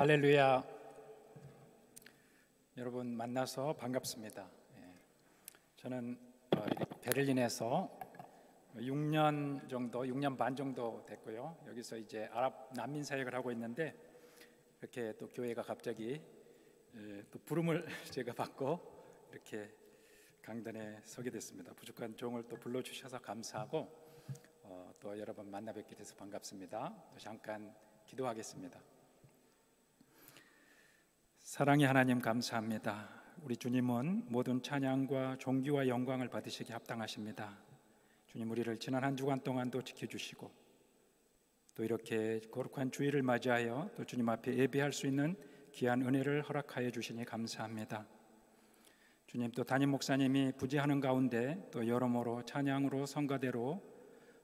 할렐루야. 여러분 만나서 반갑습니다. 저는 베를린에서 6년 반 정도 됐고요. 여기서 이제 아랍 난민 사역을 하고 있는데 이렇게 또 교회가 갑자기 또 부름을 제가 받고 이렇게 강단에 서게 됐습니다. 부족한 종을 또 불러주셔서 감사하고 또 여러분 만나 뵙게 돼서 반갑습니다. 잠깐 기도하겠습니다. 사랑의 하나님 감사합니다. 우리 주님은 모든 찬양과 존귀와 영광을 받으시기 합당하십니다. 주님, 우리를 지난 한 주간 동안도 지켜주시고 또 이렇게 거룩한 주일을 맞이하여 또 주님 앞에 예배할 수 있는 귀한 은혜를 허락하여 주시니 감사합니다. 주님, 또 담임 목사님이 부재하는 가운데 또 여러모로 찬양으로 성가대로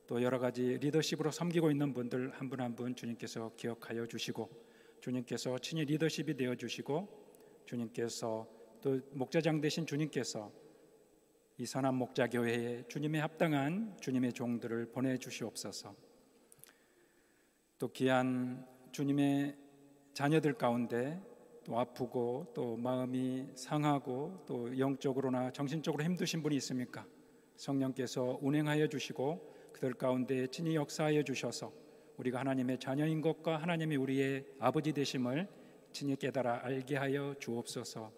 또 여러 가지 리더십으로 섬기고 있는 분들 한 분 한 분 주님께서 기억하여 주시고 주님께서 친히 리더십이 되어 주시고 주님께서 또 목자장 되신 주님께서 이 선한 목자교회에 주님의 합당한 주님의 종들을 보내주시옵소서. 또 귀한 주님의 자녀들 가운데 또 아프고 또 마음이 상하고 또 영적으로나 정신적으로 힘드신 분이 있습니까? 성령께서 운행하여 주시고 그들 가운데 친히 역사하여 주셔서 우리가 하나님의 자녀인 것과 하나님이 우리의 아버지 되심을 친히 깨달아 알게 하여 주옵소서.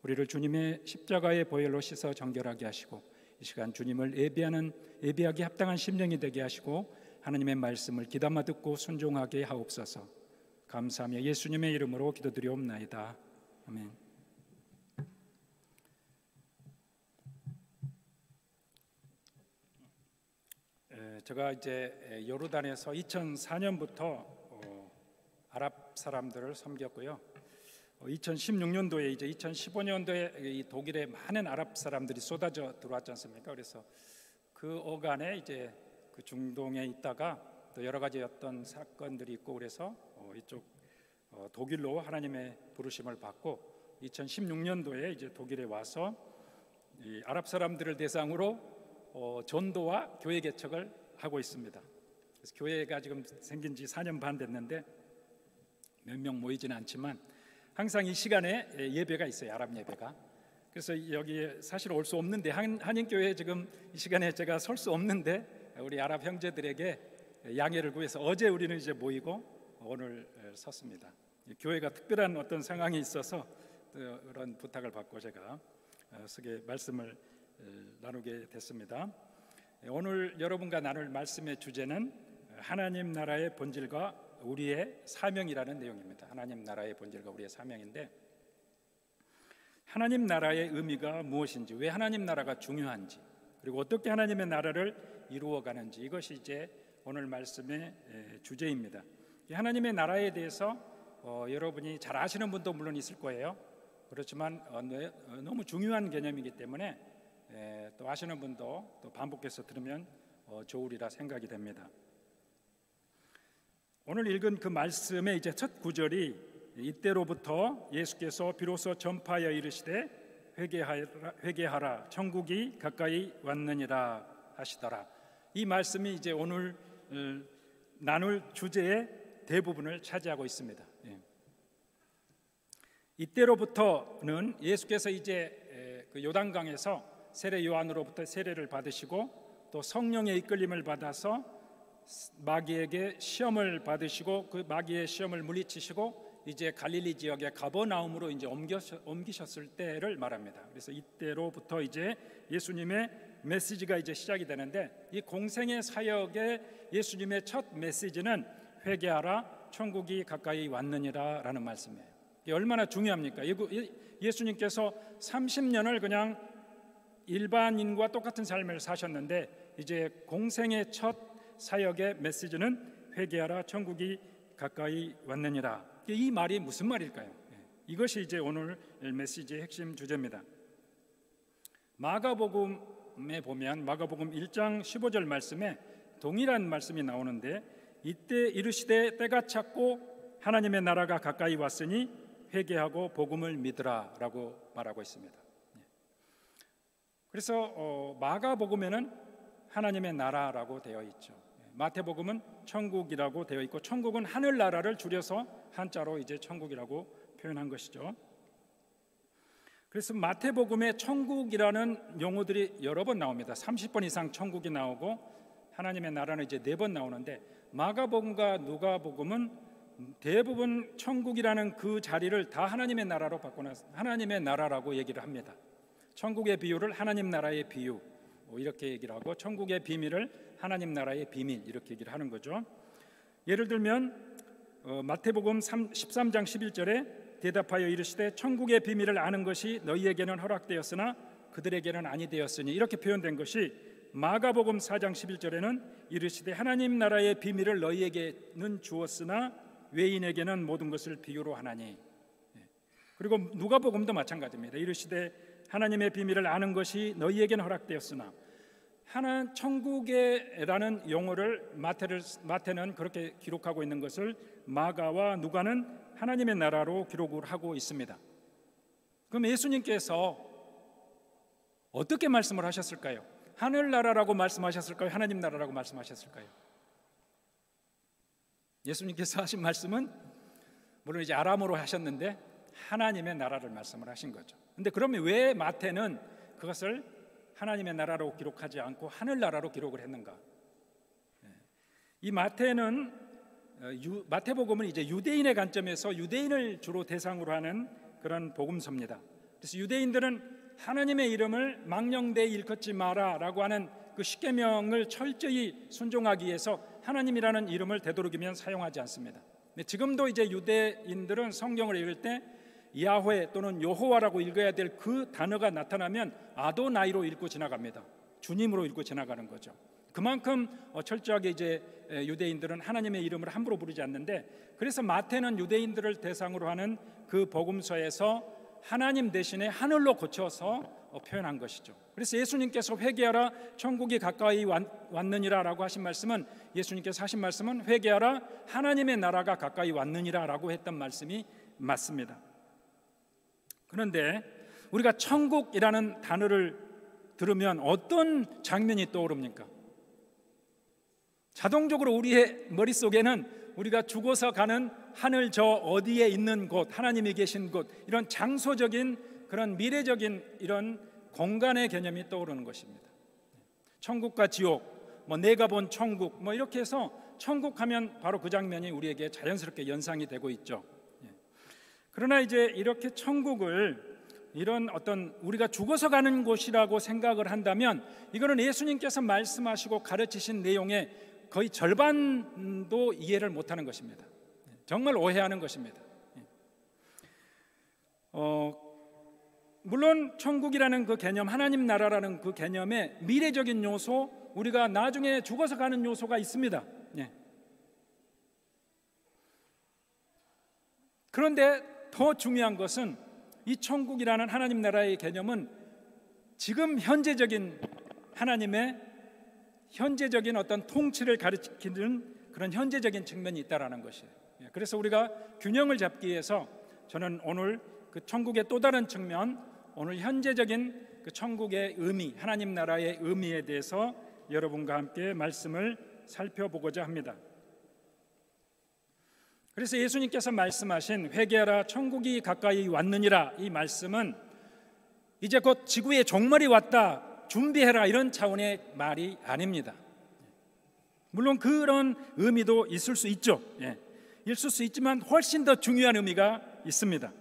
우리를 주님의 십자가의 보혈로 씻어 정결하게 하시고 이 시간 주님을 예배하기 합당한 심령이 되게 하시고 하나님의 말씀을 귀담아 듣고 순종하게 하옵소서. 감사하며 예수님의 이름으로 기도드리옵나이다. 아멘. 제가 이제 요르단에서 2004년부터 아랍 사람들을 섬겼고요. 2016년도에 이제 2015년도에 이 독일에 많은 아랍 사람들이 쏟아져 들어왔지 않습니까? 그래서 그 어간에 이제 그 중동에 있다가 또 여러 가지 어떤 사건들이 있고 그래서 이쪽 독일로 하나님의 부르심을 받고 2016년도에 이제 독일에 와서 이 아랍 사람들을 대상으로 전도와 교회 개척을 하고 있습니다. 그래서 교회가 지금 생긴 지 4년 반 됐는데 몇 명 모이지는 않지만 항상 이 시간에 예배가 있어요. 아랍 예배가. 그래서 여기에 사실 올 수 없는데 한인교회에 지금 이 시간에 제가 설 수 없는데 우리 아랍 형제들에게 양해를 구해서 어제 우리는 이제 모이고 오늘 섰습니다. 교회가 특별한 어떤 상황이 있어서 그런 부탁을 받고 제가 서게 말씀을 나누게 됐습니다. 오늘 여러분과 나눌 말씀의 주제는 하나님 나라의 본질과 우리의 사명이라는 내용입니다. 하나님 나라의 본질과 우리의 사명인데 하나님 나라의 의미가 무엇인지, 왜 하나님 나라가 중요한지, 그리고 어떻게 하나님의 나라를 이루어가는지, 이것이 이제 오늘 말씀의 주제입니다. 하나님의 나라에 대해서 여러분이 잘 아시는 분도 물론 있을 거예요. 그렇지만 너무 중요한 개념이기 때문에 또 아시는 분도 또 반복해서 들으면 좋으리라 생각이 됩니다. 오늘 읽은 그 말씀의 이제 첫 구절이 이때로부터 예수께서 비로소 전파하여 이르시되 회개하라 천국이 가까이 왔느니라 하시더라. 이 말씀이 이제 오늘 나눌 주제의 대부분을 차지하고 있습니다. 이때로부터는 예수께서 이제 그 요단강에서 세례 요한으로부터 세례를 받으시고 또 성령의 이끌림을 받아서 마귀에게 시험을 받으시고 그 마귀의 시험을 물리치시고 이제 갈릴리 지역의 가버나움으로 이제 옮기셨을 때를 말합니다. 그래서 이때로부터 이제 예수님의 메시지가 이제 시작이 되는데 이 공생의 사역의 예수님의 첫 메시지는 회개하라 천국이 가까이 왔느니라라는 말씀이에요. 이게 얼마나 중요합니까? 예수님께서 30년을 그냥 일반인과 똑같은 삶을 사셨는데 이제 공생의 첫 사역의 메시지는 회개하라 천국이 가까이 왔느니라. 이 말이 무슨 말일까요? 이것이 이제 오늘 메시지의 핵심 주제입니다. 마가복음에 보면 마가복음 1장 15절 말씀에 동일한 말씀이 나오는데 이때 이르시되 때가 찼고 하나님의 나라가 가까이 왔으니 회개하고 복음을 믿으라 라고 말하고 있습니다. 그래서 마가복음에는 하나님의 나라라고 되어 있죠. 마태복음은 천국이라고 되어 있고, 천국은 하늘나라를 줄여서 한자로 이제 천국이라고 표현한 것이죠. 그래서 마태복음에 천국이라는 용어들이 여러 번 나옵니다. 30번 이상 천국이 나오고 하나님의 나라는 이제 4번 나오는데, 마가복음과 누가복음은 대부분 천국이라는 그 자리를 다 하나님의 나라로 바꿔놔서 하나님의 나라라고 얘기를 합니다. 천국의 비유를 하나님 나라의 비유 이렇게 얘기를 하고, 천국의 비밀을 하나님 나라의 비밀 이렇게 얘기를 하는 거죠. 예를 들면 마태복음 13장 11절에 대답하여 이르시되 천국의 비밀을 아는 것이 너희에게는 허락되었으나 그들에게는 아니 되었으니, 이렇게 표현된 것이 마가복음 4장 11절에는 이르시되 하나님 나라의 비밀을 너희에게는 주었으나 외인에게는 모든 것을 비유로 하나니. 그리고 누가복음도 마찬가지입니다. 이르시되 하나님의 비밀을 아는 것이 너희에게는 허락되었으나, 천국에라는 용어를 마태는 그렇게 기록하고 있는 것을 마가와 누가는 하나님의 나라로 기록을 하고 있습니다. 그럼 예수님께서 어떻게 말씀을 하셨을까요? 하늘나라라고 말씀하셨을까요? 하나님 나라라고 말씀하셨을까요? 예수님께서 하신 말씀은 물론 이제 아람어로 하셨는데 하나님의 나라를 말씀을 하신 거죠. 근데 그러면 왜 마태는 그것을 하나님의 나라로 기록하지 않고 하늘나라로 기록을 했는가? 이 마태복음은 이제 유대인의 관점에서 유대인을 주로 대상으로 하는 그런 복음서입니다. 그래서 유대인들은 하나님의 이름을 망령되이 일컫지 마라라고 하는 그 십계명을 철저히 순종하기 위해서 하나님이라는 이름을 되도록이면 사용하지 않습니다. 지금도 이제 유대인들은 성경을 읽을 때 야훼 또는 여호와라고 읽어야 될 그 단어가 나타나면 아도나이로 읽고 지나갑니다. 주님으로 읽고 지나가는 거죠. 그만큼 철저하게 이제 유대인들은 하나님의 이름을 함부로 부르지 않는데, 그래서 마태는 유대인들을 대상으로 하는 그 복음서에서 하나님 대신에 하늘로 고쳐서 표현한 것이죠. 그래서 예수님께서 회개하라 천국이 가까이 왔느니라 라고 하신 말씀은, 예수님께서 하신 말씀은 회개하라 하나님의 나라가 가까이 왔느니라 라고 했던 말씀이 맞습니다. 그런데 우리가 천국이라는 단어를 들으면 어떤 장면이 떠오릅니까? 자동적으로 우리의 머릿속에는 우리가 죽어서 가는 하늘 저 어디에 있는 곳, 하나님이 계신 곳, 이런 장소적인 그런 미래적인 이런 공간의 개념이 떠오르는 것입니다. 천국과 지옥, 내가 본 천국, 이렇게 해서 천국 하면 바로 그 장면이 우리에게 자연스럽게 연상이 되고 있죠. 그러나 이제 이렇게 천국을 이런 어떤 우리가 죽어서 가는 곳이라고 생각을 한다면, 이거는 예수님께서 말씀하시고 가르치신 내용의 거의 절반도 이해를 못하는 것입니다. 정말 오해하는 것입니다. 물론 천국이라는 그 개념, 하나님 나라라는 그 개념에 미래적인 요소, 우리가 나중에 죽어서 가는 요소가 있습니다. 그런데 더 중요한 것은 이 천국이라는 하나님 나라의 개념은 지금 현재적인 하나님의 현재적인 어떤 통치를 가리키는 그런 현재적인 측면이 있다라는 것이에요. 그래서 우리가 균형을 잡기 위해서 저는 오늘 그 천국의 또 다른 측면, 오늘 현재적인 그 천국의 의미, 하나님 나라의 의미에 대해서 여러분과 함께 말씀을 살펴보고자 합니다. 그래서 예수님께서 말씀하신 회개하라 천국이 가까이 왔느니라, 이 말씀은 이제 곧 지구의 종말이 왔다, 준비해라, 이런 차원의 말이 아닙니다. 물론 그런 의미도 있을 수 있죠. 있을 수 있지만 훨씬 더 중요한 의미가 있습니다.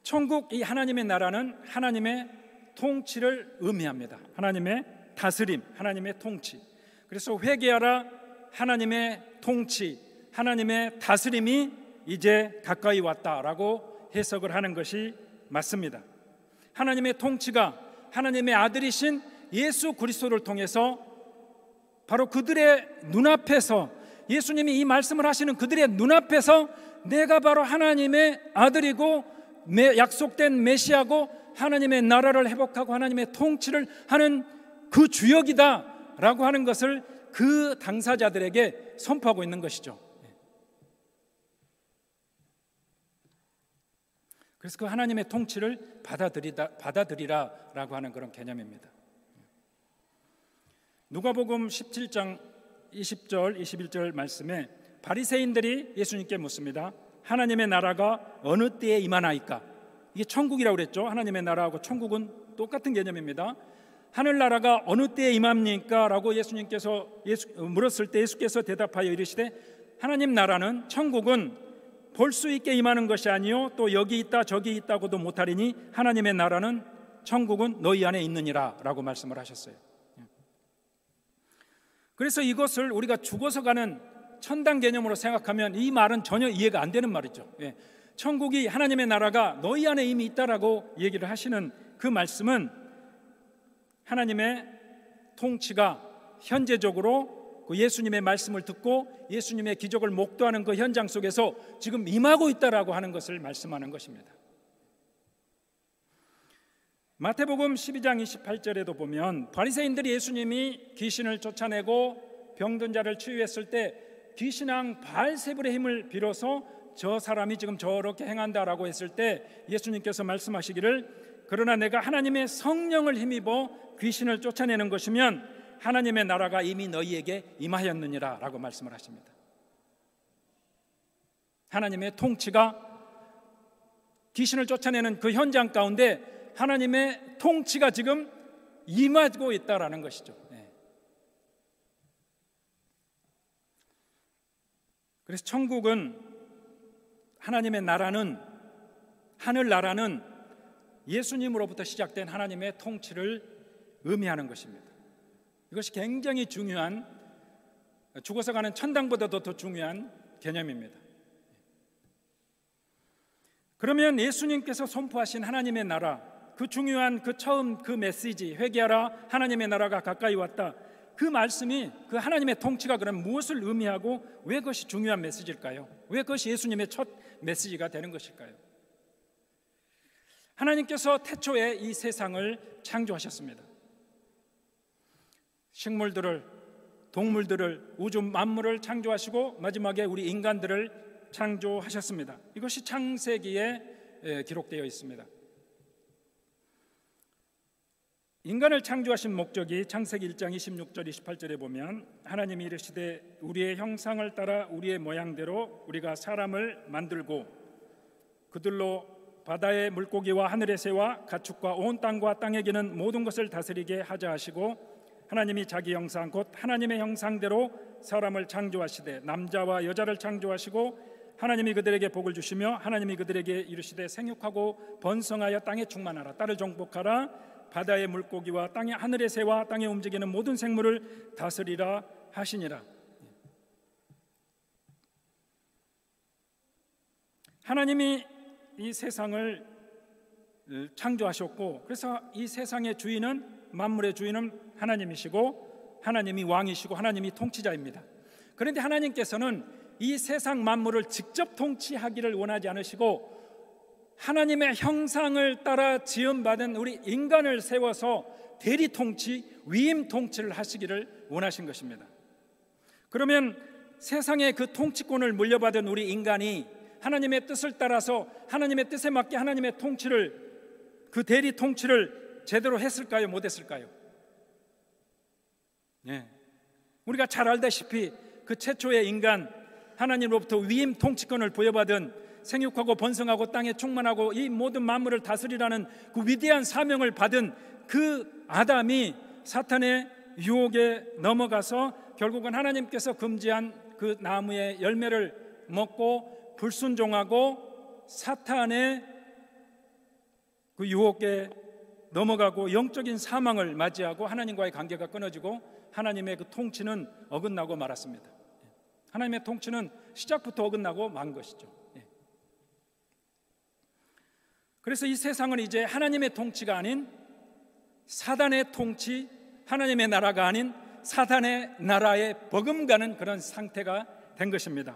천국, 이 하나님의 나라는 하나님의 통치를 의미합니다. 하나님의 다스림, 하나님의 통치. 그래서 회개하라 하나님의 통치, 하나님의 다스림이 이제 가까이 왔다라고 해석을 하는 것이 맞습니다. 하나님의 통치가 하나님의 아들이신 예수 그리스도를 통해서 바로 그들의 눈앞에서, 예수님이 이 말씀을 하시는 그들의 눈앞에서 내가 바로 하나님의 아들이고 약속된 메시아고 하나님의 나라를 회복하고 하나님의 통치를 하는 그 주역이다 라고 하는 것을 그 당사자들에게 선포하고 있는 것이죠. 그래서 그 하나님의 통치를 받아들이라라고 하는 그런 개념입니다. 누가복음 17장 20절, 21절 말씀에 바리새인들이 예수님께 묻습니다. 하나님의 나라가 어느 때에 임하나이까? 이게 천국이라고 그랬죠. 하나님의 나라하고 천국은 똑같은 개념입니다. 하늘나라가 어느 때에 임합니까? 라고 예수님께서 물었을 때 예수께서 대답하여 이르시되 하나님 나라는 천국은 볼 수 있게 임하는 것이 아니요 또 여기 있다 저기 있다고도 못하리니 하나님의 나라는 천국은 너희 안에 있느니라 라고 말씀을 하셨어요. 그래서 이것을 우리가 죽어서 가는 천당 개념으로 생각하면 이 말은 전혀 이해가 안 되는 말이죠. 천국이 하나님의 나라가 너희 안에 이미 있다라고 얘기를 하시는 그 말씀은 하나님의 통치가 현재적으로 그 예수님의 말씀을 듣고 예수님의 기적을 목도하는 그 현장 속에서 지금 임하고 있다라고 하는 것을 말씀하는 것입니다. 마태복음 12장 28절에도 보면 바리새인들이 예수님이 귀신을 쫓아내고 병든 자를 치유했을 때 귀신왕 바알세불의 힘을 빌어서 저 사람이 지금 저렇게 행한다라고 했을 때 예수님께서 말씀하시기를 그러나 내가 하나님의 성령을 힘입어 귀신을 쫓아내는 것이면 하나님의 나라가 이미 너희에게 임하였느니라 라고 말씀을 하십니다. 하나님의 통치가 귀신을 쫓아내는 그 현장 가운데 하나님의 통치가 지금 임하고 있다라는 것이죠. 그래서 천국은 하나님의 나라는 하늘나라는 예수님으로부터 시작된 하나님의 통치를 의미하는 것입니다. 이것이 굉장히 중요한 죽어서 가는 천당보다도 더 중요한 개념입니다. 그러면 예수님께서 선포하신 하나님의 나라 그 중요한 그 처음 그 메시지 회개하라 하나님의 나라가 가까이 왔다 그 말씀이 그 하나님의 통치가 그럼 무엇을 의미하고 왜 그것이 중요한 메시지일까요? 왜 그것이 예수님의 첫 메시지가 되는 것일까요? 하나님께서 태초에 이 세상을 창조하셨습니다. 식물들을, 동물들을, 우주 만물을 창조하시고 마지막에 우리 인간들을 창조하셨습니다. 이것이 창세기에 기록되어 있습니다. 인간을 창조하신 목적이 창세기 1장 26절 28절에 보면 하나님이 이르시되 우리의 형상을 따라 우리의 모양대로 우리가 사람을 만들고 그들로 바다의 물고기와 하늘의 새와 가축과 온 땅과 땅에 기는 모든 것을 다스리게 하자 하시고 하나님이 자기 형상 곧 하나님의 형상대로 사람을 창조하시되 남자와 여자를 창조하시고 하나님이 그들에게 복을 주시며 하나님이 그들에게 이르시되 생육하고 번성하여 땅에 충만하라 땅을 정복하라 바다의 물고기와 땅의 하늘의 새와 땅에 움직이는 모든 생물을 다스리라 하시니라. 하나님이 이 세상을 창조하셨고 그래서 이 세상의 주인은 만물의 주인은 하나님이시고 하나님이 왕이시고 하나님이 통치자입니다. 그런데 하나님께서는 이 세상 만물을 직접 통치하기를 원하지 않으시고 하나님의 형상을 따라 지음받은 우리 인간을 세워서 대리 통치, 위임 통치를 하시기를 원하신 것입니다. 그러면 세상의 그 통치권을 물려받은 우리 인간이 하나님의 뜻을 따라서 하나님의 뜻에 맞게 하나님의 통치를 그 대리 통치를 제대로 했을까요? 못했을까요? 우리가 잘 알다시피 그 최초의 인간 하나님으로부터 위임 통치권을 부여받은 생육하고 번성하고 땅에 충만하고 이 모든 만물을 다스리라는 그 위대한 사명을 받은 그 아담이 사탄의 유혹에 넘어가서 결국은 하나님께서 금지한 그 나무의 열매를 먹고 불순종하고 사탄의 그 유혹에 넘어가고 영적인 사망을 맞이하고 하나님과의 관계가 끊어지고 하나님의 그 통치는 어긋나고 말았습니다. 하나님의 통치는 시작부터 어긋나고 만 것이죠. 그래서 이 세상은 이제 하나님의 통치가 아닌 사단의 통치, 하나님의 나라가 아닌 사단의 나라에 버금가는 그런 상태가 된 것입니다.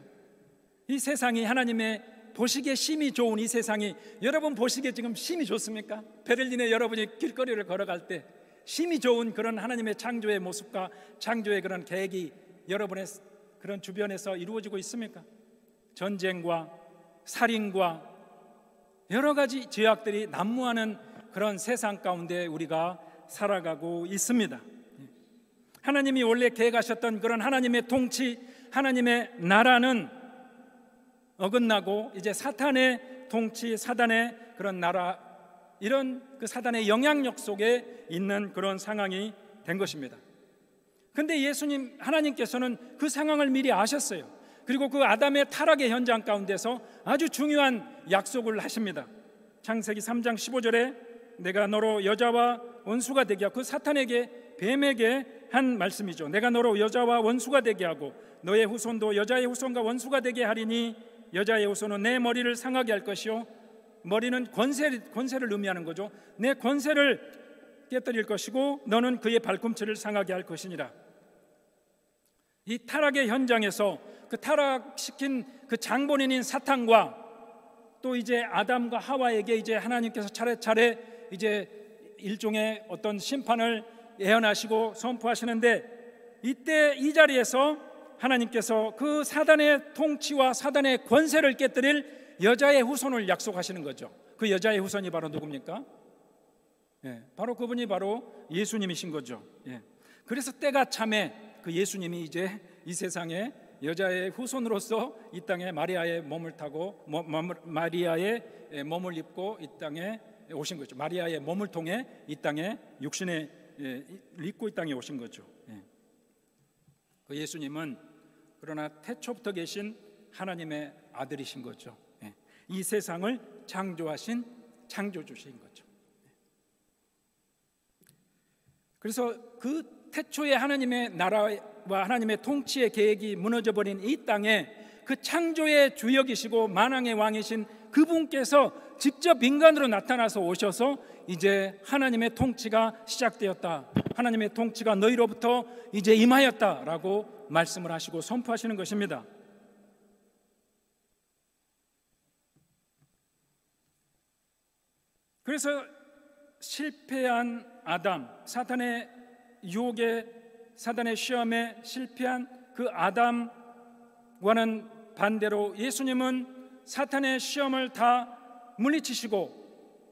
이 세상이 하나님의 보시기에 심히 좋은 이 세상이 여러분 보시기에 지금 심히 좋습니까? 베를린에 여러분이 길거리를 걸어갈 때 심히 좋은 그런 하나님의 창조의 모습과 창조의 그런 계획이 여러분의 그런 주변에서 이루어지고 있습니까? 전쟁과 살인과 여러 가지 죄악들이 난무하는 그런 세상 가운데 우리가 살아가고 있습니다. 하나님이 원래 계획하셨던 그런 하나님의 통치, 하나님의 나라는 어긋나고 이제 사탄의 통치, 사단의 그런 나라, 이런 그 사단의 영향력 속에 있는 그런 상황이 된 것입니다. 근데 예수님, 하나님께서는 그 상황을 미리 아셨어요. 그리고 그 아담의 타락의 현장 가운데서 아주 중요한 약속을 하십니다. 창세기 3장 15절에 내가 너로 여자와 원수가 되게 하고, 그 사탄에게, 뱀에게 한 말씀이죠. 내가 너로 여자와 원수가 되게 하고 너의 후손도 여자의 후손과 원수가 되게 하리니 여자의 후손은 내 머리를 상하게 할 것이요, 머리는 권세를 의미하는 거죠. 내 권세를 깨뜨릴 것이고 너는 그의 발꿈치를 상하게 할 것이니라. 이 타락의 현장에서 그 타락시킨 그 장본인인 사탄과 또 이제 아담과 하와에게 이제 하나님께서 차례차례 이제 일종의 어떤 심판을 예언하시고 선포하시는데, 이때 이 자리에서 하나님께서 그 사단의 통치와 사단의 권세를 깨뜨릴 여자의 후손을 약속하시는 거죠. 그 여자의 후손이 바로 누굽니까? 바로 그분이 바로 예수님이신 거죠. 그래서 때가 참에 그 예수님이 이제 이 세상에 여자의 후손으로서 이 땅에 마리아의 몸을 타고 마리아의 몸을 입고 이 땅에 오신 거죠. 마리아의 몸을 통해 이 땅에 육신에 입고 이 땅에 오신 거죠. 그 예수님은 그러나 태초부터 계신 하나님의 아들이신 거죠. 이 세상을 창조하신 창조주신 거죠. 그래서 그 태초의 하나님의 나라와 하나님의 통치의 계획이 무너져버린 이 땅에 그 창조의 주역이시고 만왕의 왕이신 그분께서 직접 인간으로 나타나서 오셔서 이제 하나님의 통치가 시작되었다, 하나님의 통치가 너희로부터 이제 임하였다라고 말씀을 하시고 선포하시는 것입니다. 그래서 실패한 아담, 사탄의 유혹에, 사단의 시험에 실패한 그 아담과는 반대로 예수님은 사탄의 시험을 다 물리치시고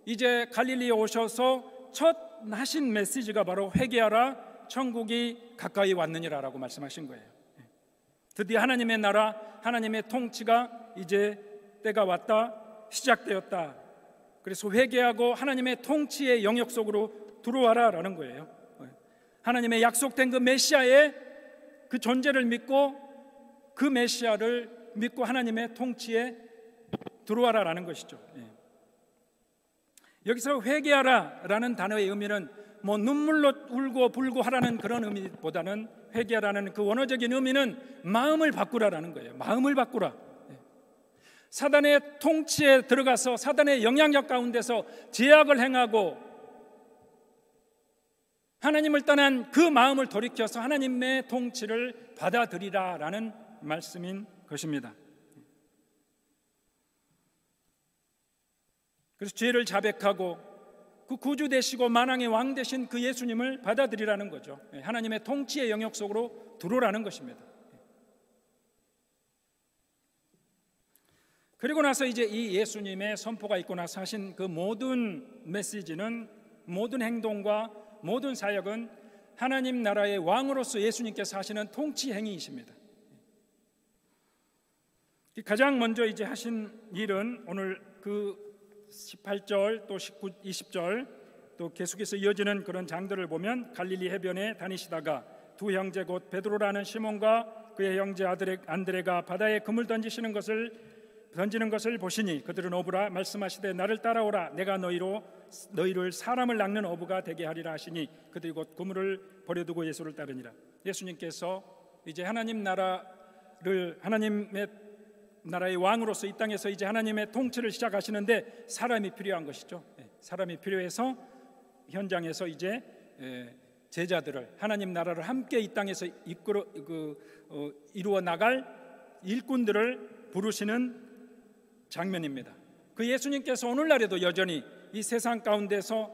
이제 갈릴리에 오셔서 첫 하신 메시지가 바로 회개하라, 천국이 가까이 왔느니라 라고 말씀하신 거예요. 드디어 하나님의 나라, 하나님의 통치가 이제 때가 왔다, 시작되었다. 그래서 회개하고 하나님의 통치의 영역 속으로 들어와라 라는 거예요. 하나님의 약속된 그 메시아의 그 존재를 믿고 그 메시아를 믿고 하나님의 통치에 들어와라 라는 것이죠. 여기서 회개하라 라는 단어의 의미는 뭐 눈물로 울고 불고 하라는 그런 의미보다는 회개하라는 그 원어적인 의미는 마음을 바꾸라라는 거예요. 마음을 바꾸라. 사단의 통치에 들어가서 사단의 영향력 가운데서 제약을 행하고 하나님을 떠난 그 마음을 돌이켜서 하나님의 통치를 받아들이라라는 말씀인 것입니다. 그래서 죄를 자백하고 그 구주 되시고 만왕의 왕 되신 그 예수님을 받아들이라는 거죠. 하나님의 통치의 영역 속으로 들어오라는 것입니다. 그리고 나서 이제 이 예수님의 선포가 있고 나서 하신 그 모든 메시지는, 모든 행동과 모든 사역은 하나님 나라의 왕으로서 예수님께서 하시는 통치 행위이십니다. 가장 먼저 이제 하신 일은 오늘 그 18절 또 19, 20절 또 계속해서 이어지는 그런 장들을 보면 갈릴리 해변에 다니시다가 두 형제 곧 베드로라는 시몬과 그의 형제 아들 안드레가 바다에 그물 던지는 것을 보시니 그들은 어부라 말씀하시되 나를 따라오라 내가 너희를 사람을 낚는 어부가 되게 하리라 하시니 그들이 곧 그물을 버려두고 예수를 따르니라. 예수님께서 이제 하나님의 나라의 왕으로서 이 땅에서 이제 하나님의 통치를 시작하시는데 사람이 필요한 것이죠. 사람이 필요해서 현장에서 이제 제자들을, 하나님 나라를 함께 이 땅에서 이루어 나갈 일꾼들을 부르시는 장면입니다. 그 예수님께서 오늘날에도 여전히 이 세상 가운데서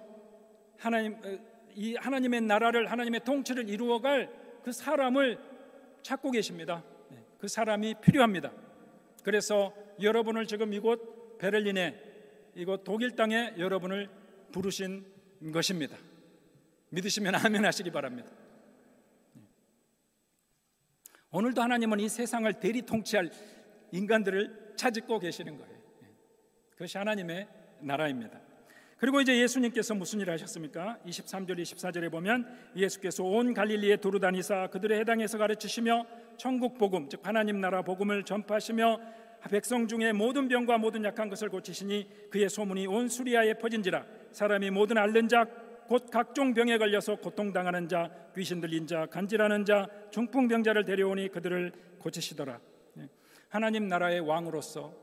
하나님의 나라를, 하나님의 통치를 이루어갈 그 사람을 찾고 계십니다. 그 사람이 필요합니다. 그래서 여러분을 지금 이곳 베를린에, 이곳 독일 땅에 여러분을 부르신 것입니다. 믿으시면 아멘 하시기 바랍니다. 오늘도 하나님은 이 세상을 대리 통치할 인간들을 찾고 계시는 거예요. 그것이 하나님의 나라입니다. 그리고 이제 예수님께서 무슨 일을 하셨습니까? 23절 24절에 보면 예수께서 온 갈릴리에 두루 다니사 그들의 해당에서 가르치시며 천국 복음, 즉 하나님 나라 복음을 전파하시며 백성 중에 모든 병과 모든 약한 것을 고치시니 그의 소문이 온 수리아에 퍼진지라. 사람이 모든 앓는 자 곧 각종 병에 걸려서 고통당하는 자, 귀신 들린 자, 간질하는 자, 중풍병자를 데려오니 그들을 고치시더라. 하나님 나라의 왕으로서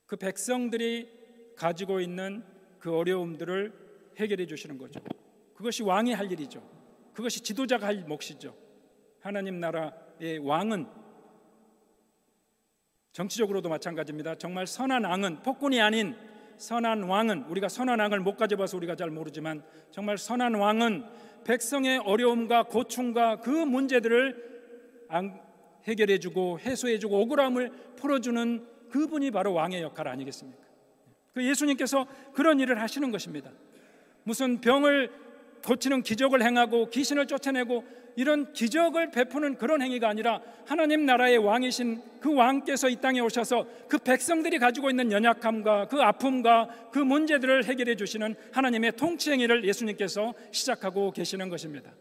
그 백성들이 가지고 있는 그 어려움들을 해결해 주시는 거죠. 그것이 왕이 할 일이죠. 그것이 지도자가 할 몫이죠. 하나님 나라의 왕은 정치적으로도 마찬가지입니다. 정말 선한 왕은, 폭군이 아닌 선한 왕은, 우리가 선한 왕을 못 가져봐서 우리가 잘 모르지만 정말 선한 왕은 백성의 어려움과 고충과 그 문제들을 해결해주고 해소해주고 억울함을 풀어주는 그분이 바로 왕의 역할 아니겠습니까? 그 예수님께서 그런 일을 하시는 것입니다. 무슨 병을 고치는 기적을 행하고 귀신을 쫓아내고 이런 기적을 베푸는 그런 행위가 아니라 하나님 나라의 왕이신 그 왕께서 이 땅에 오셔서 그 백성들이 가지고 있는 연약함과 그 아픔과 그 문제들을 해결해 주시는 하나님의 통치 행위를 예수님께서 시작하고 계시는 것입니다.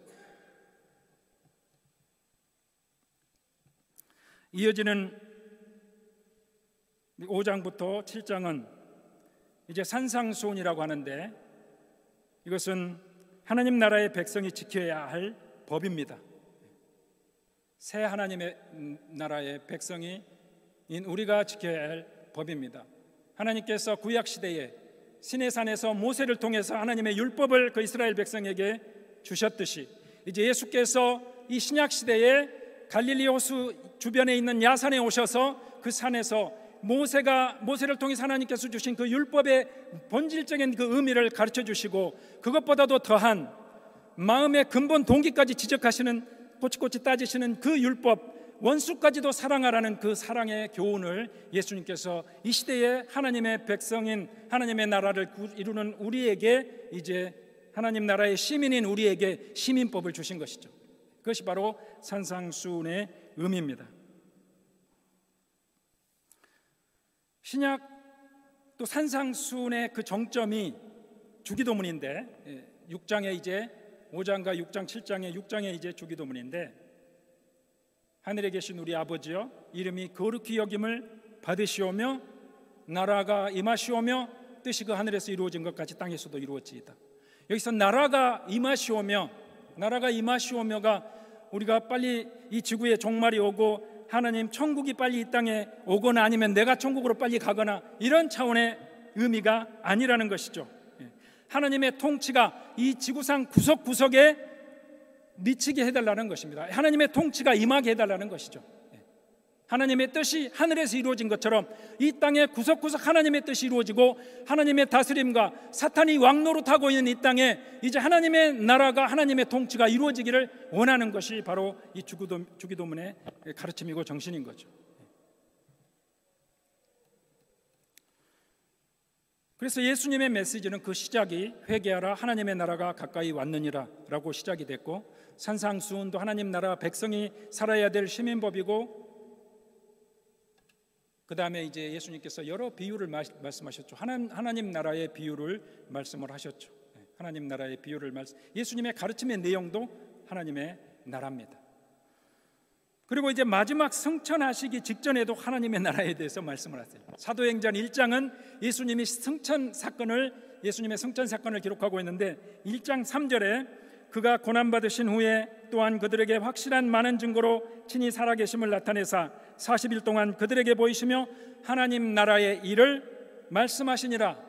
이어지는 5장부터 7장은 이제 산상수훈이라고 하는데, 이것은 하나님 나라의 백성이 지켜야 할 법입니다. 새 하나님의 나라의 백성인 우리가 지켜야 할 법입니다. 하나님께서 구약 시대에 시내산에서 모세를 통해서 하나님의 율법을 그 이스라엘 백성에게 주셨듯이 이제 예수께서 이 신약 시대에 갈릴리 호수 주변에 있는 야산에 오셔서 그 산에서 모세를 통해서 하나님께서 주신 그 율법의 본질적인 그 의미를 가르쳐 주시고, 그것보다도 더한 마음의 근본 동기까지 지적하시는, 꼬치꼬치 따지시는 그 율법, 원수까지도 사랑하라는 그 사랑의 교훈을 예수님께서 이 시대에 하나님의 백성인 하나님의 나라를 이루는 우리에게, 이제 하나님 나라의 시민인 우리에게 시민법을 주신 것이죠. 그것이 바로 산상수훈의 의미입니다. 신약 또 산상수훈의 그 정점이 주기도문인데, 6장에 이제 5장과 6장 7장에 6장에 이제 주기도문인데, 하늘에 계신 우리 아버지여, 이름이 거룩히 여김을 받으시오며 나라가 임하시오며 뜻이 그 하늘에서 이루어진 것 같이 땅에서도 이루어지이다. 여기서 나라가 임하시오며가 우리가 빨리 이 지구에 종말이 오고 하나님 천국이 빨리 이 땅에 오거나 아니면 내가 천국으로 빨리 가거나 이런 차원의 의미가 아니라는 것이죠. 하나님의 통치가 이 지구상 구석구석에 미치게 해달라는 것입니다. 하나님의 통치가 임하게 해달라는 것이죠. 하나님의 뜻이 하늘에서 이루어진 것처럼 이 땅의 구석구석 하나님의 뜻이 이루어지고, 하나님의 다스림과 사탄이 왕노릇하고 있는 이 땅에 이제 하나님의 나라가, 하나님의 통치가 이루어지기를 원하는 것이 바로 이 주기도문의 가르침이고 정신인 거죠. 그래서 예수님의 메시지는 그 시작이 회개하라 하나님의 나라가 가까이 왔느니라 라고 시작이 됐고, 산상수훈도 하나님 나라 백성이 살아야 될 시민법이고, 그 다음에 이제 예수님께서 여러 비유를 말씀하셨죠. 하나님 나라의 비유를 말씀을 하셨죠. 하나님 나라의 비유를 예수님의 가르침의 내용도 하나님의 나라입니다. 그리고 이제 마지막 승천하시기 직전에도 하나님의 나라에 대해서 말씀을 하세요. 사도행전 1장은 예수님의 승천 사건을 기록하고 있는데, 1장 3절에 그가 고난받으신 후에 또한 그들에게 확실한 많은 증거로 친히 살아계심을 나타내사 40일 동안 그들에게 보이시며 하나님 나라의 일을 말씀하시니라.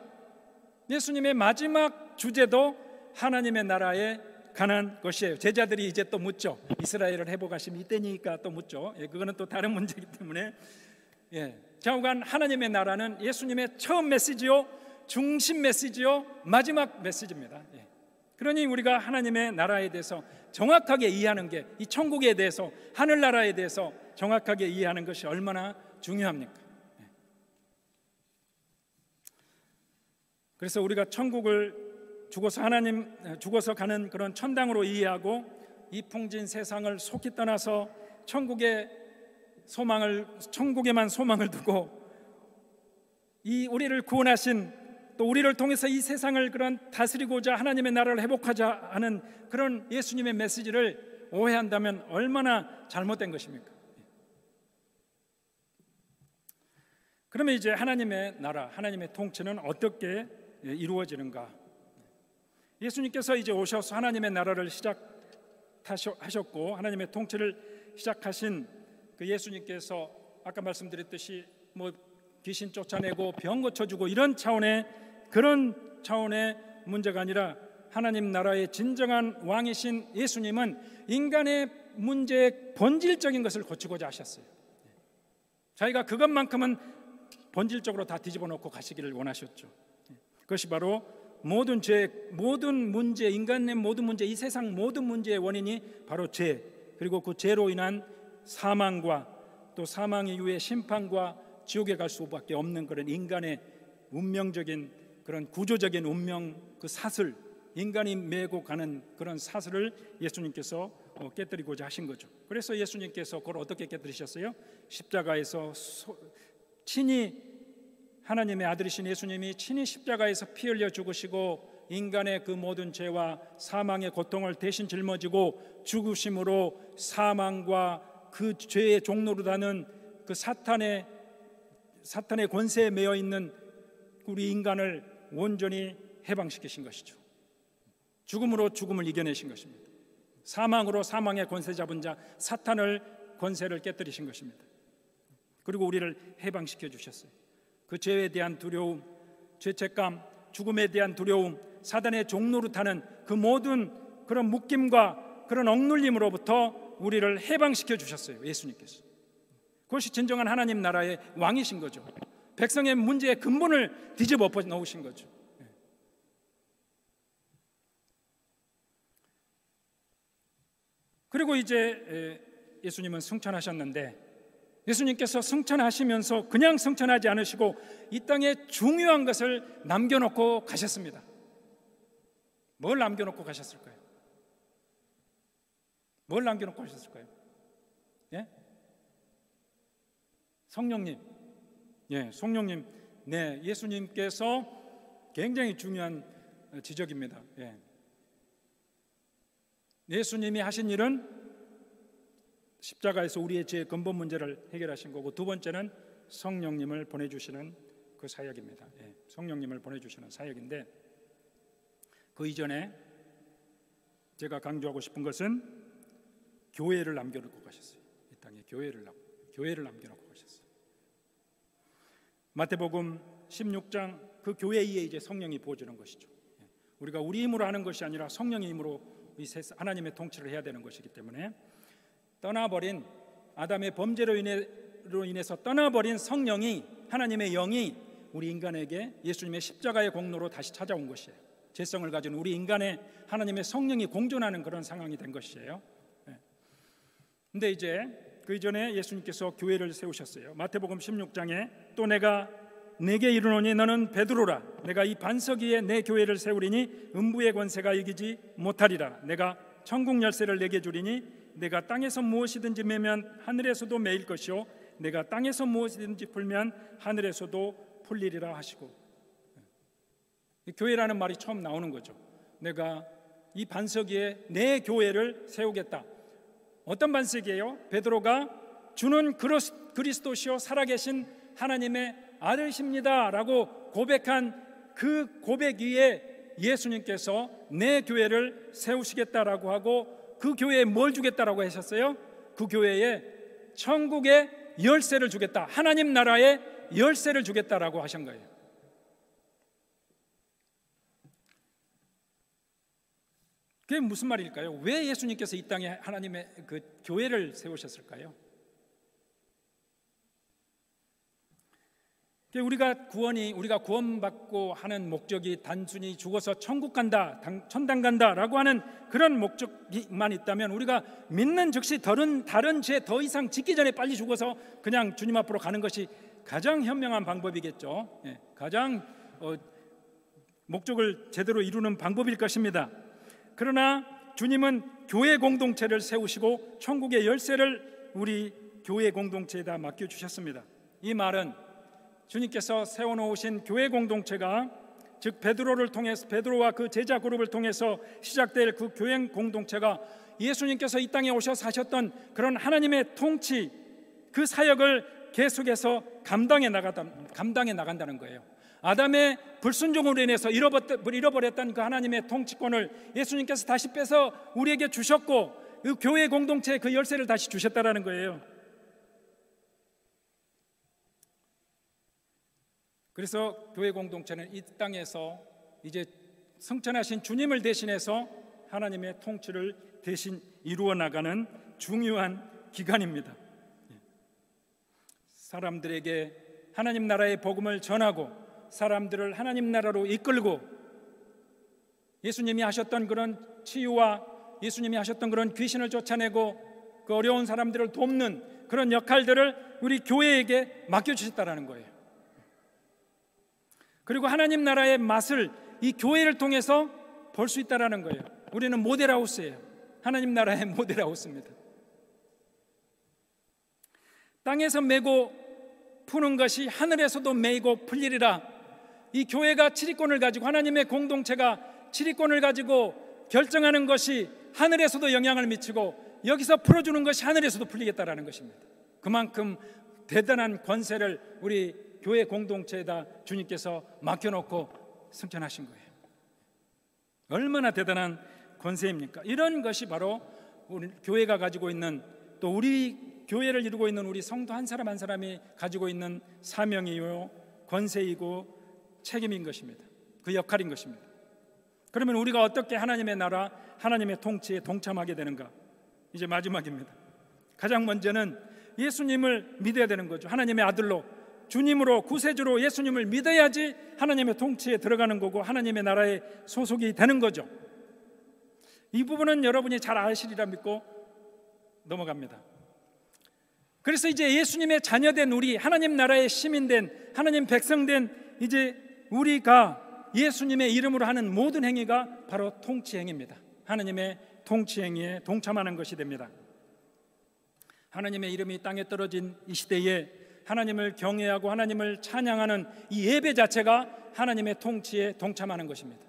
예수님의 마지막 주제도 하나님의 나라에 관한 것이에요. 제자들이 이제 또 묻죠. 이스라엘을 회복하심 이때니까 또 묻죠. 그거는 또 다른 문제이기 때문에, 좌우간 하나님의 나라는 예수님의 처음 메시지요, 중심 메시지요, 마지막 메시지입니다. 그러니 우리가 하나님의 나라에 대해서 정확하게 이해하는 게, 이 천국에 대해서, 하늘나라에 대해서 정확하게 이해하는 것이 얼마나 중요합니까? 그래서 우리가 천국을 죽어서 가는 그런 천당으로 이해하고, 이 풍진 세상을 속히 떠나서 천국에만 소망을 두고 이 우리를 구원하신, 또 우리를 통해서 이 세상을 그런 다스리고자 하나님의 나라를 회복하자 하는 그런 예수님의 메시지를 오해한다면 얼마나 잘못된 것입니까? 그러면 이제 하나님의 나라, 하나님의 통치는 어떻게 이루어지는가? 예수님께서 이제 오셔서 하나님의 나라를 시작하셨고 하나님의 통치를 시작하신 그 예수님께서 아까 말씀드렸듯이 귀신 쫓아내고 병 고쳐주고 이런 차원의 문제가 아니라 하나님 나라의 진정한 왕이신 예수님은 인간의 문제의 본질적인 것을 고치고자 하셨어요. 자기가 그것만큼은 본질적으로 다 뒤집어 놓고 가시기를 원하셨죠. 그것이 바로 모든 죄, 모든 문제, 인간의 모든 문제, 이 세상 모든 문제의 원인이 바로 죄, 그리고 그 죄로 인한 사망과 또 사망 이후의 심판과 지옥에 갈 수밖에 없는 그런 인간의 운명적인 그런 구조적인 운명, 그 사슬, 인간이 메고 가는 그런 사슬을 예수님께서 깨뜨리고자 하신 거죠. 그래서 예수님께서 그걸 어떻게 깨뜨리셨어요? 십자가에서 친히 하나님의 아들이신 예수님이 친히 십자가에서 피 흘려 죽으시고 인간의 그 모든 죄와 사망의 고통을 대신 짊어지고 죽으심으로 사망과 그 죄의 종로로 다는 그 사탄의 권세에 매여 있는 우리 인간을 온전히 해방시키신 것이죠. 죽음으로 죽음을 이겨내신 것입니다. 사망으로 사망의 권세 잡은 자 사탄을 권세를 깨뜨리신 것입니다. 그리고 우리를 해방시켜 주셨어요. 그 죄에 대한 두려움, 죄책감, 죽음에 대한 두려움, 사단의 종로로 타는 그 모든 그런 묶임과 그런 억눌림으로부터 우리를 해방시켜 주셨어요. 예수님께서. 그것이 진정한 하나님 나라의 왕이신 거죠. 백성의 문제의 근본을 뒤집어 엎어 놓으신 거죠. 그리고 이제 예수님은 승천하셨는데 예수님께서 승천하시면서 그냥 승천하지 않으시고 이 땅에 중요한 것을 남겨놓고 가셨습니다. 뭘 남겨놓고 가셨을까요? 뭘 남겨놓고 가셨을까요? 예? 성령님. 예, 성령님. 네, 예수님께서 굉장히 중요한 지적입니다. 예. 예수님이 하신 일은 십자가에서 우리의 죄의 근본 문제를 해결하신 거고, 두 번째는 성령님을 보내주시는 그 사역입니다. 예, 성령님을 보내주시는 사역인데, 그 이전에 제가 강조하고 싶은 것은 교회를 남겨놓고 가셨어요. 이 땅에 교회를 남겨놓고 가셨어요. 마태복음 16장 그 교회에 이제 성령이 부어주는 것이죠. 예, 우리가 우리 힘으로 하는 것이 아니라 성령의 힘으로 이 하나님의 통치를 해야 되는 것이기 때문에 떠나버린 아담의 범죄로 인해서 떠나버린 성령이, 하나님의 영이 우리 인간에게 예수님의 십자가의 공로로 다시 찾아온 것이에요. 죄성을 가진 우리 인간에 하나님의 성령이 공존하는 그런 상황이 된 것이에요. 그런데 이제 그 이전에 예수님께서 교회를 세우셨어요. 마태복음 16장에 또 내가 내게 이르노니 너는 베드로라. 내가 이 반석 위에 내 교회를 세우리니 음부의 권세가 이기지 못하리라. 내가 천국 열쇠를 내게 주리니 내가 땅에서 무엇이든지 매면 하늘에서도 매일 것이요 내가 땅에서 무엇이든지 풀면 하늘에서도 풀리리라 하시고, 교회라는 말이 처음 나오는 거죠. 내가 이 반석 위에 내 교회를 세우겠다. 어떤 반석이에요? 베드로가 주는 그리스도시요 살아계신 하나님의 아들이십니다 라고 고백한 그 고백 위에 예수님께서 내 교회를 세우시겠다라고 하고, 그 교회에 뭘 주겠다라고 하셨어요? 그 교회에 천국의 열쇠를 주겠다, 하나님 나라의 열쇠를 주겠다라고 하신 거예요. 그게 무슨 말일까요? 왜 예수님께서 이 땅에 하나님의 그 교회를 세우셨을까요? 우리가 구원받고 하는 목적이 단순히 죽어서 천국 간다, 천당 간다라고 하는 그런 목적만 있다면, 우리가 믿는 즉시 다른 죄 더 이상 짓기 전에 빨리 죽어서 그냥 주님 앞으로 가는 것이 가장 현명한 방법이겠죠. 가장 목적을 제대로 이루는 방법일 것입니다. 그러나 주님은 교회 공동체를 세우시고 천국의 열쇠를 우리 교회 공동체에다 맡겨주셨습니다. 이 말은 주님께서 세워놓으신 교회 공동체가, 즉 베드로를 통해서, 베드로와 그 제자 그룹을 통해서 시작될 그 교회 공동체가 예수님께서 이 땅에 오셔서 하셨던 그런 하나님의 통치, 그 사역을 계속해서 감당해 나간다는 거예요. 아담의 불순종으로 인해서 잃어버렸던 그 하나님의 통치권을 예수님께서 다시 빼서 우리에게 주셨고, 그 교회 공동체의 그 열쇠를 다시 주셨다라는 거예요. 그래서 교회 공동체는 이 땅에서 이제 승천하신 주님을 대신해서 하나님의 통치를 대신 이루어 나가는 중요한 기관입니다. 사람들에게 하나님 나라의 복음을 전하고 사람들을 하나님 나라로 이끌고, 예수님이 하셨던 그런 치유와 예수님이 하셨던 그런 귀신을 쫓아내고 그 어려운 사람들을 돕는 그런 역할들을 우리 교회에게 맡겨주셨다라는 거예요. 그리고 하나님 나라의 맛을 이 교회를 통해서 볼 수 있다라는 거예요. 우리는 모델하우스예요. 하나님 나라의 모델하우스입니다. 땅에서 메고 푸는 것이 하늘에서도 메이고 풀리리라. 이 교회가 치리권을 가지고, 하나님의 공동체가 치리권을 가지고 결정하는 것이 하늘에서도 영향을 미치고, 여기서 풀어주는 것이 하늘에서도 풀리겠다라는 것입니다. 그만큼 대단한 권세를 우리 교회 공동체에다 주님께서 맡겨놓고 승천하신 거예요. 얼마나 대단한 권세입니까? 이런 것이 바로 우리 교회가 가지고 있는, 또 우리 교회를 이루고 있는 우리 성도 한 사람 한 사람이 가지고 있는 사명이요, 권세이고 책임인 것입니다. 그 역할인 것입니다. 그러면 우리가 어떻게 하나님의 나라, 하나님의 통치에 동참하게 되는가? 이제 마지막입니다. 가장 먼저는 예수님을 믿어야 되는 거죠. 하나님의 아들로, 주님으로, 구세주로 예수님을 믿어야지 하나님의 통치에 들어가는 거고 하나님의 나라에 소속이 되는 거죠. 이 부분은 여러분이 잘 아시리라 믿고 넘어갑니다. 그래서 이제 예수님의 자녀된 우리, 하나님 나라의 시민된, 하나님 백성된 이제 우리가 예수님의 이름으로 하는 모든 행위가 바로 통치 행위입니다. 하나님의 통치 행위에 동참하는 것이 됩니다. 하나님의 이름이 땅에 떨어진 이 시대에 하나님을 경외하고 하나님을 찬양하는 이 예배 자체가 하나님의 통치에 동참하는 것입니다.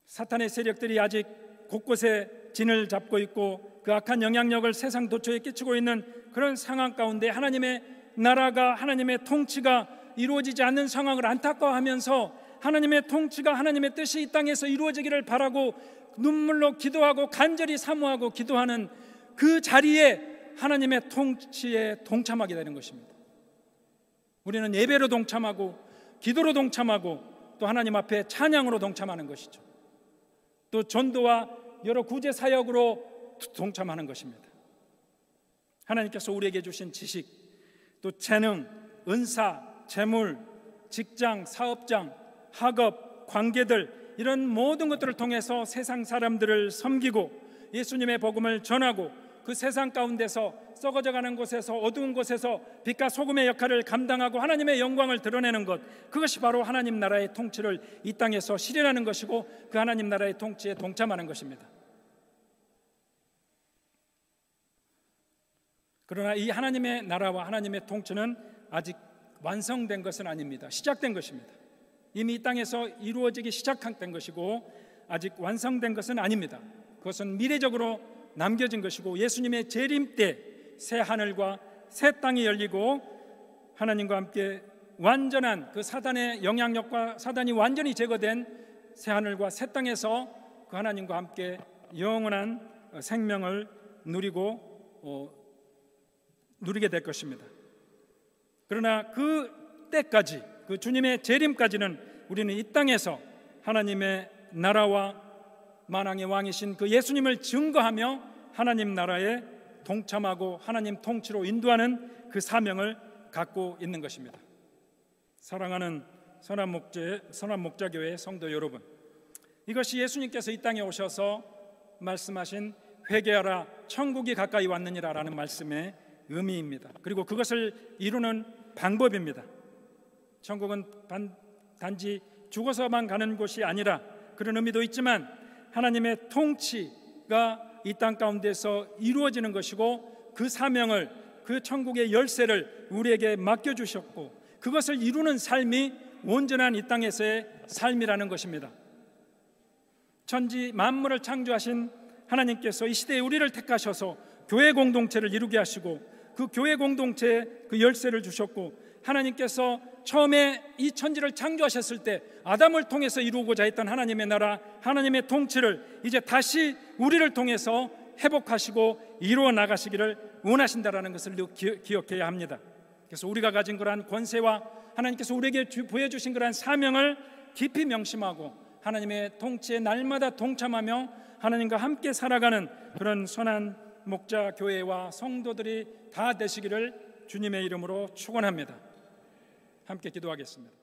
사탄의 세력들이 아직 곳곳에 진을 잡고 있고 그 악한 영향력을 세상 도처에 끼치고 있는 그런 상황 가운데 하나님의 나라가, 하나님의 통치가 이루어지지 않는 상황을 안타까워하면서 하나님의 통치가, 하나님의 뜻이 이 땅에서 이루어지기를 바라고 눈물로 기도하고 간절히 사모하고 기도하는 그 자리에 하나님의 통치에 동참하게 되는 것입니다. 우리는 예배로 동참하고 기도로 동참하고 또 하나님 앞에 찬양으로 동참하는 것이죠. 또 전도와 여러 구제 사역으로 동참하는 것입니다. 하나님께서 우리에게 주신 지식, 또 재능, 은사, 재물, 직장, 사업장, 학업, 관계들, 이런 모든 것들을 통해서 세상 사람들을 섬기고 예수님의 복음을 전하고 그 세상 가운데서 썩어져가는 곳에서, 어두운 곳에서 빛과 소금의 역할을 감당하고 하나님의 영광을 드러내는 것, 그것이 바로 하나님 나라의 통치를 이 땅에서 실현하는 것이고 그 하나님 나라의 통치에 동참하는 것입니다. 그러나 이 하나님의 나라와 하나님의 통치는 아직 완성된 것은 아닙니다. 시작된 것입니다. 이미 이 땅에서 이루어지기 시작된 것이고 아직 완성된 것은 아닙니다. 그것은 미래적으로 남겨진 것이고 예수님의 재림 때 새 하늘과 새 땅이 열리고 하나님과 함께 완전한 그 사단의 영향력과 사단이 완전히 제거된 새 하늘과 새 땅에서 그 하나님과 함께 영원한 생명을 누리게 될 것입니다. 그러나 그 때까지, 그 주님의 재림까지는 우리는 이 땅에서 하나님의 나라와 만왕의 왕이신 그 예수님을 증거하며 하나님 나라에 동참하고 하나님 통치로 인도하는 그 사명을 갖고 있는 것입니다. 사랑하는 선한목자교회 성도 여러분, 이것이 예수님께서 이 땅에 오셔서 말씀하신 회개하라 천국이 가까이 왔느니라 라는 말씀의 의미입니다. 그리고 그것을 이루는 방법입니다. 천국은 단지 죽어서만 가는 곳이 아니라 그런 의미도 있지만 하나님의 통치가 이 땅 가운데서 이루어지는 것이고 그 사명을, 그 천국의 열쇠를 우리에게 맡겨주셨고 그것을 이루는 삶이 온전한 이 땅에서의 삶이라는 것입니다. 천지 만물을 창조하신 하나님께서 이 시대에 우리를 택하셔서 교회 공동체를 이루게 하시고 그 교회 공동체에 그 열쇠를 주셨고, 하나님께서 처음에 이 천지를 창조하셨을 때 아담을 통해서 이루고자 했던 하나님의 나라, 하나님의 통치를 이제 다시 우리를 통해서 회복하시고 이루어 나가시기를 원하신다라는 것을 기억해야 합니다. 그래서 우리가 가진 그러한 권세와 하나님께서 우리에게 보여주신 그러한 사명을 깊이 명심하고 하나님의 통치에 날마다 동참하며 하나님과 함께 살아가는 그런 선한 목자 교회와 성도들이 다 되시기를 주님의 이름으로 축원합니다. 함께 기도하겠습니다.